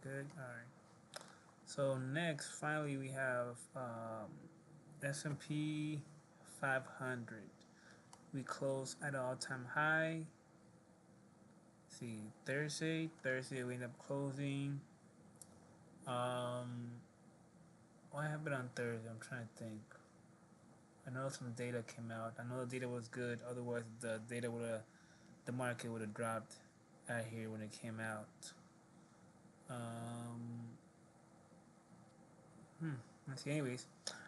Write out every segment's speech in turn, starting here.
good. All right. So next, finally, we have S&P 500. We close at an all-time high. See, Thursday we end up closing. Um, what happened on Thursday? I'm trying to think. I know some data came out. I know the data was good. Otherwise, the market would have dropped out here when it came out. Um, let's see. Anyways,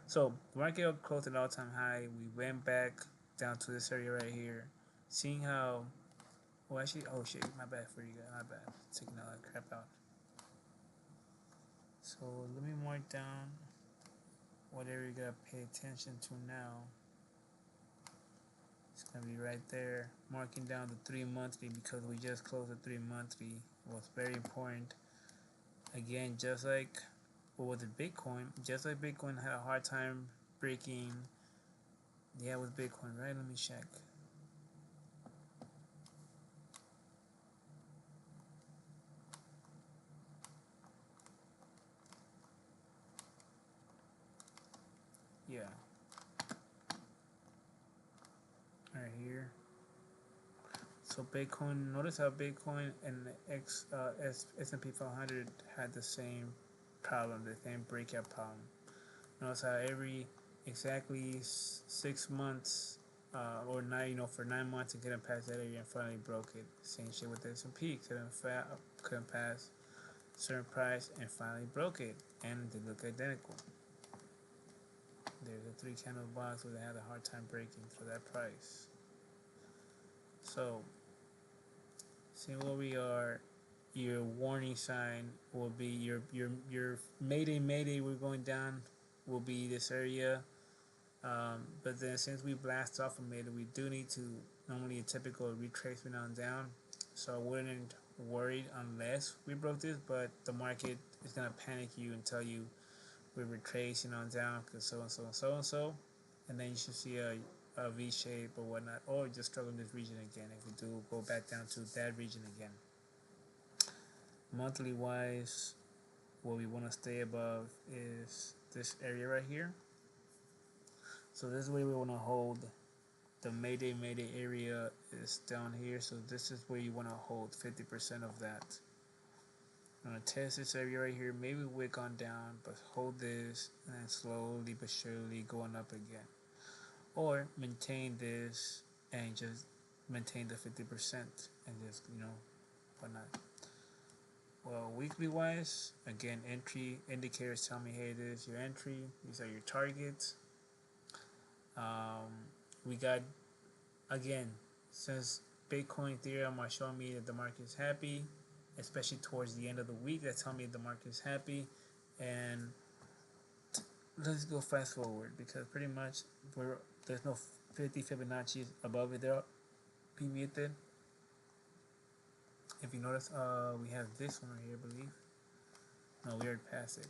so the market closed at all-time high. We went back down to this area right here, seeing how. Well, actually, oh shit, my bad for you guys. My bad. Taking all that crap out. So let me mark down whatever you gotta pay attention to now. It's gonna be right there. Marking down the 3 monthly because we just closed the 3 monthly. It was very important. Again, just like what was it, Bitcoin? Just like Bitcoin had a hard time breaking. Yeah, it was Bitcoin, right? Let me check. Yeah, right here. So Bitcoin. Notice how Bitcoin and the S&P 500 had the same problem, the same breakout problem. Notice how every exactly 6 months or nine, for 9 months it couldn't pass that area and finally broke it. Same shit with the S&P, couldn't pass certain price and finally broke it, and they look identical. There's a 3 candle box where they had a hard time breaking for that price. So, see where we are. Your warning sign will be your mayday. We're going down. Will be this area. But then since we blast off from it, we do need to normally a typical retracement on down. So I wouldn't worry unless we broke this, but the market is gonna panic you and tell you we're retracing on down because so and so and so and so, and then you should see a V shape or whatnot, or just struggle in this region again. If we do go back down to that region again, monthly wise, what we want to stay above is this area right here. So this is where we want to hold. The Mayday area is down here, so this is where you want to hold 50% of that. I'm going to test this area right here, maybe wick on down, but hold this and then slowly but surely going up again. Or maintain this and just maintain the 50% and just, whatnot. Well, weekly wise, again, entry indicators tell me, hey, this is your entry, these are your targets. We got, again, since Bitcoin, Ethereum are showing me that the market is happy, especially towards the end of the week, that tell me the market is happy. And let's go fast forward because pretty much there's no 50 Fibonacci's above it. They're PV'd. If you notice, we have this one right here, I believe. No, we already passed it.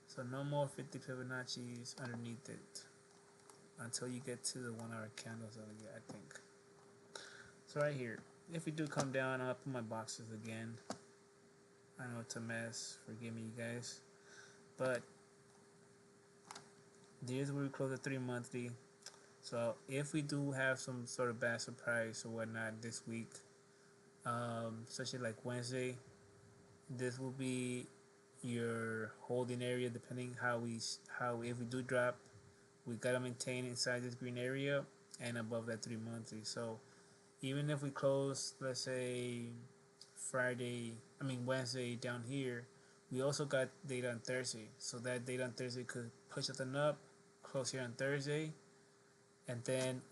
So no more 50 Fibonacci's underneath it until you get to the 1 hour candles, I think. So right here, if we do come down, I'll put my boxes again. I know it's a mess, forgive me you guys. But here's where we close the 3 monthly. So if we do have some sort of bad surprise or whatnot this week, especially like Wednesday, this will be your holding area. Depending how if we do drop, we gotta maintain inside this green area and above that 3 monthly. So even if we close, let's say Wednesday down here, we also got data on Thursday. So that data on Thursday could push us up, close here on Thursday, and then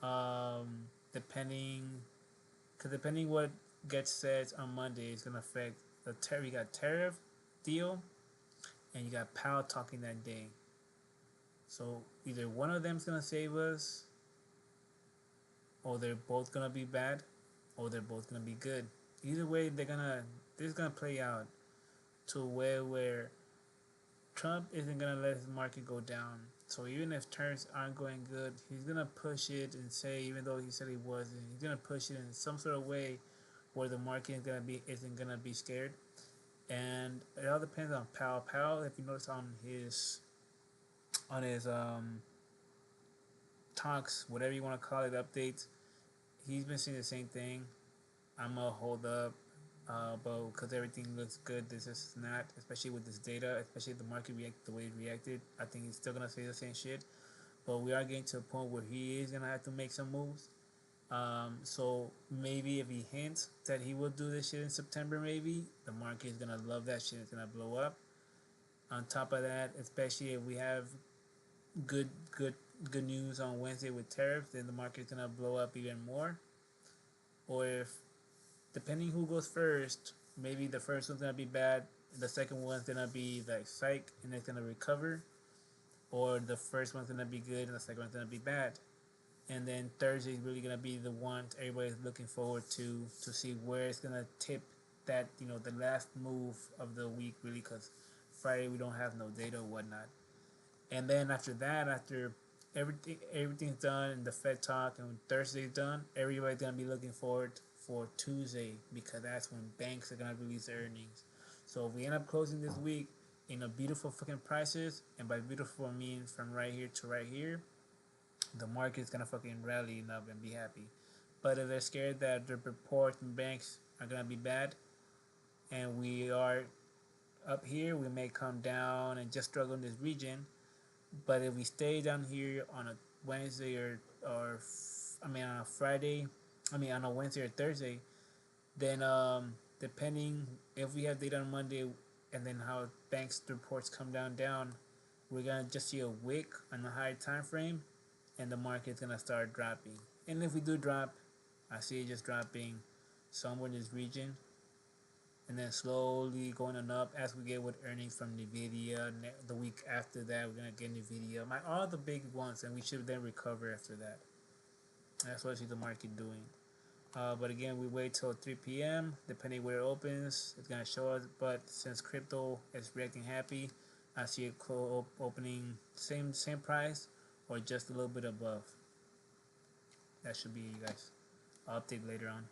depending what gets said on Monday is gonna affect the tariff. You got tariff deal, and you got Powell talking that day. So either one of them's gonna save us, or they're both gonna be bad, or they're both gonna be good. Either way, this is gonna play out to where Trump isn't gonna let his market go down. So even if turns aren't going good, he's gonna push it and say, even though he said he wasn't, he's gonna push it in some sort of way where the market isn't gonna be scared. and it all depends on Powell. Powell, if you notice on his talks, whatever you want to call it, updates, he's been saying the same thing. I'm gonna hold up, but because everything looks good, this is not, especially with this data, especially the market react the way it reacted. I think he's still gonna say the same shit. But we are getting to a point where he is gonna have to make some moves. So maybe if he hints that he will do this shit in September, maybe the market is gonna love that shit. It's gonna blow up. On top of that, especially if we have good good good news on Wednesday with tariffs, then the market's gonna blow up even more. Or if, depending who goes first, maybe the first one's gonna be bad, the second one's gonna be like psych and it's gonna recover, or the first one's gonna be good and the second one's gonna be bad. And then Thursday is really gonna be the one everybody's looking forward to see where it's gonna tip that, the last move of the week, really, because Friday we don't have no data or whatnot. And then after that, after everything's done and the Fed talk and Thursday's done, everybody's gonna be looking forward for Tuesday, because that's when banks are gonna release their earnings. So if we end up closing this week in a beautiful fucking prices, and by beautiful I mean from right here to right here, the market's gonna fucking rally up and be happy. But if they're scared that the reports from banks are gonna be bad, and we are up here, we may come down and just struggle in this region. But if we stay down here on a Wednesday or I mean on a Friday, I mean on a Wednesday or Thursday, then depending if we have data on Monday and then how banks reports come down, we're gonna just see a wick on a higher time frame, and the market's gonna start dropping. And if we do drop, I see it just dropping somewhere in this region, and then slowly going on up as we get with earnings from Nvidia. The week after that, we're gonna get Nvidia, all the big ones, and we should then recover after that. That's what I see the market doing. But again, we wait till 3 p.m. Depending where it opens, it's gonna show us. But since crypto is reacting happy, I see it opening same price or just a little bit above. That should be, you guys. I'll update later on.